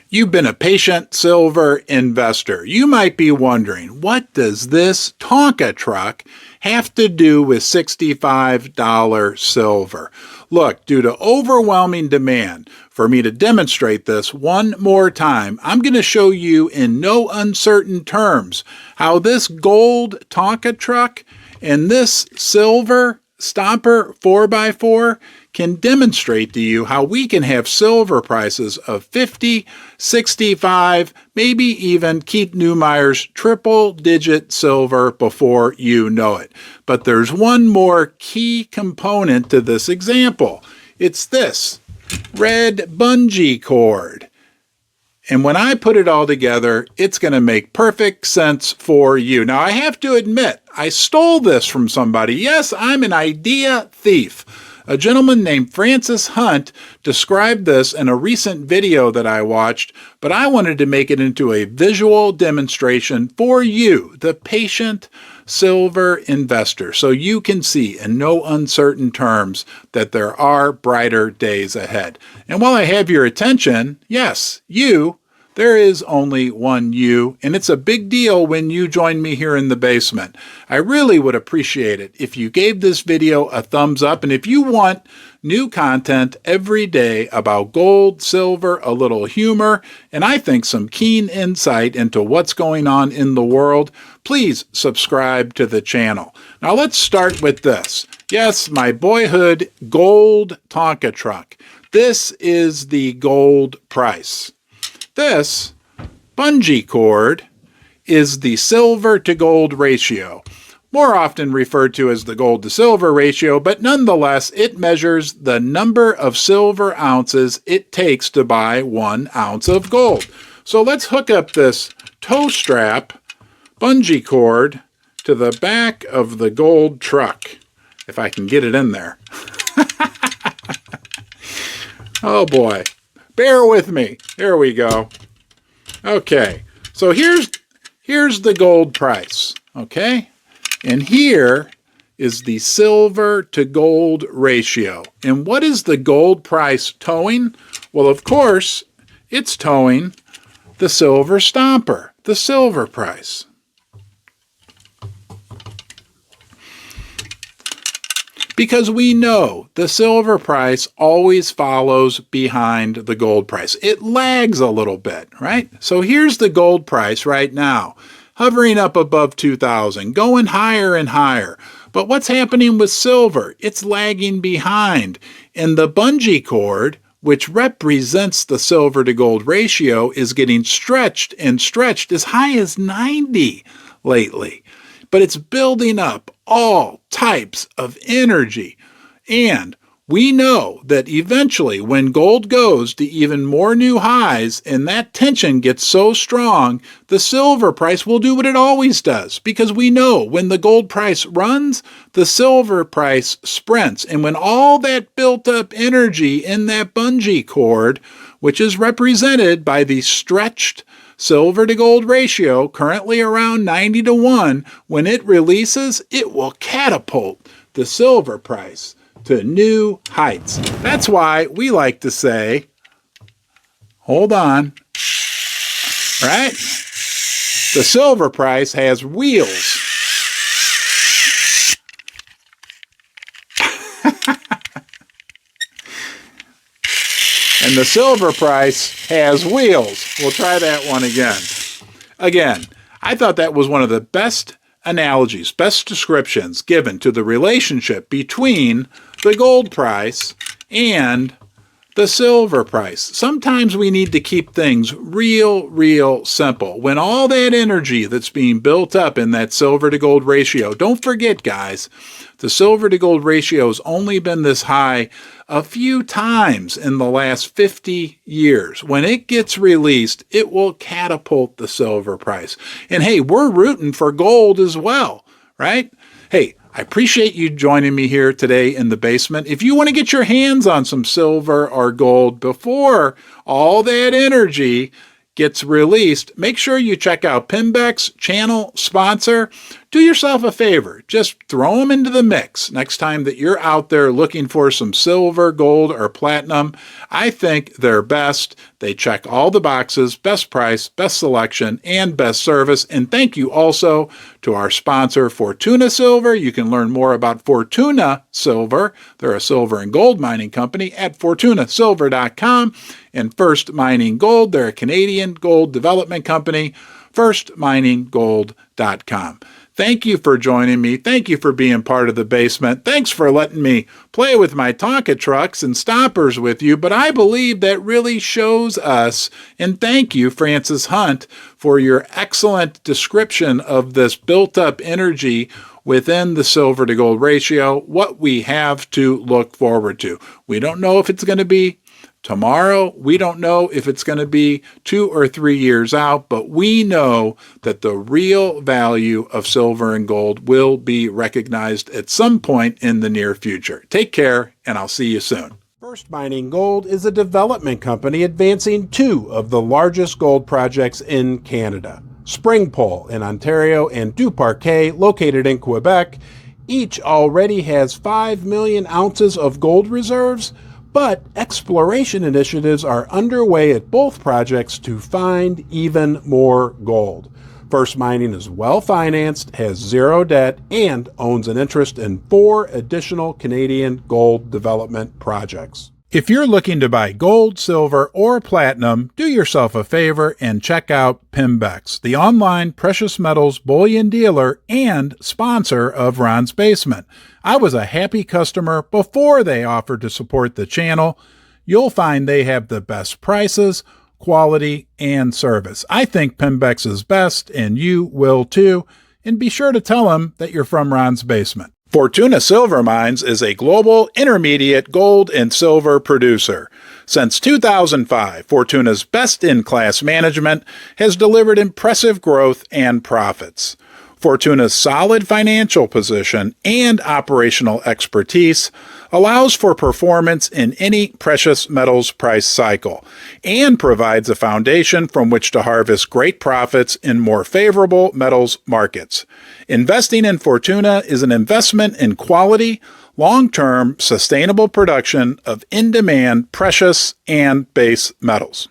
You've been a patient silver investor. You might be wondering, what does this Tonka truck have to do with $65 silver? Look, due to overwhelming demand for me to demonstrate this one more time, I'm going to show you in no uncertain terms how this gold Tonka truck and this silver Stomper 4x4 can demonstrate to you how we can have silver prices of 50, 65, maybe even Keith Neumeyer's triple-digit silver before you know it. But there's one more key component to this example. It's this red bungee cord. And when I put it all together, it's going to make perfect sense for you. Now, I have to admit, I stole this from somebody. Yes, I'm an idea thief. A gentleman named Francis Hunt described this in a recent video that I watched, but I wanted to make it into a visual demonstration for you, the patient silver investor, so you can see in no uncertain terms that there are brighter days ahead. And while I have your attention, yes, you, there is only one you, and it's a big deal when you join me here in the basement. I really would appreciate it if you gave this video a thumbs up, and if you want new content every day about gold, silver, a little humor, and I think some keen insight into what's going on in the world, please subscribe to the channel. Now let's start with this. Yes, my boyhood gold Tonka truck. This is the gold price. This bungee cord is the silver to gold ratio, more often referred to as the gold to silver ratio, but nonetheless, it measures the number of silver ounces it takes to buy 1 ounce of gold. So let's hook up this tow strap bungee cord to the back of the gold truck, if I can get it in there. Oh boy. Bear with me. There we go. Okay, so here's the gold price, okay? And here is the silver to gold ratio. And what is the gold price towing? Well, of course, it's towing the silver stomper, the silver price. Because we know the silver price always follows behind the gold price. It lags a little bit, right? So here's the gold price right now, hovering up above 2,000, going higher and higher. But what's happening with silver? It's lagging behind. And the bungee cord, which represents the silver to gold ratio, is getting stretched and stretched as high as 90 lately. But it's building up all types of energy. And we know that eventually when gold goes to even more new highs and that tension gets so strong, the silver price will do what it always does. Because we know when the gold price runs, the silver price sprints. And when all that built up energy in that bungee cord, which is represented by the stretched silver to gold ratio, currently around 90 to 1, when it releases, it will catapult the silver price to new heights. That's why we like to say, hold on, right? The silver price has wheels. And the silver price has wheels. We'll try that one again. Again, I thought that was one of the best analogies, best descriptions given to the relationship between the gold price and the silver price. Sometimes we need to keep things real simple. When all that energy that's being built up in that silver to gold ratio, don't forget, guys, the silver to gold ratio has only been this high a few times in the last 50 years. When it gets released, it will catapult the silver price. And hey, we're rooting for gold as well, right? Hey, I appreciate you joining me here today in the basement. If you want to get your hands on some silver or gold before all that energy gets released, make sure you check out Pimbeck's channel sponsor. do yourself a favor. Just throw them into the mix next time that you're out there looking for some silver, gold, or platinum. I think they're best. They check all the boxes: best price, best selection, and best service. And thank you also to our sponsor, Fortuna Silver. You can learn more about Fortuna Silver. They're a silver and gold mining company at fortunasilver.com. And First Mining Gold, they're a Canadian gold development company, firstmininggold.com. Thank you for joining me. Thank you for being part of the basement. Thanks for letting me play with my Tonka trucks and stompers with you, but I believe that really shows us, and thank you, Francis Hunt, for your excellent description of this built-up energy within the silver to gold ratio, what we have to look forward to. We don't know if it's going to be tomorrow. We don't know if it's going to be 2 or 3 years out, but we know that the real value of silver and gold will be recognized at some point in the near future. Take care, and I'll see you soon. First Mining Gold is a development company advancing 2 of the largest gold projects in Canada. Springpole in Ontario and Duparquet, located in Quebec, each already has 5 million ounces of gold reserves, but exploration initiatives are underway at both projects to find even more gold. First Mining is well-financed, has 0 debt, and owns an interest in 4 additional Canadian gold development projects. If you're looking to buy gold, silver, or platinum, do yourself a favor and check out Pimbex, the online precious metals bullion dealer and sponsor of Ron's Basement. I was a happy customer before they offered to support the channel. You'll find they have the best prices, quality, and service. I think Pimbex is best, and you will too. And be sure to tell them that you're from Ron's Basement. Fortuna Silver Mines is a global intermediate gold and silver producer. Since 2005, Fortuna's best-in-class management has delivered impressive growth and profits. Fortuna's solid financial position and operational expertise allows for performance in any precious metals price cycle and provides a foundation from which to harvest great profits in more favorable metals markets. Investing in Fortuna is an investment in quality, long-term, sustainable production of in-demand precious and base metals.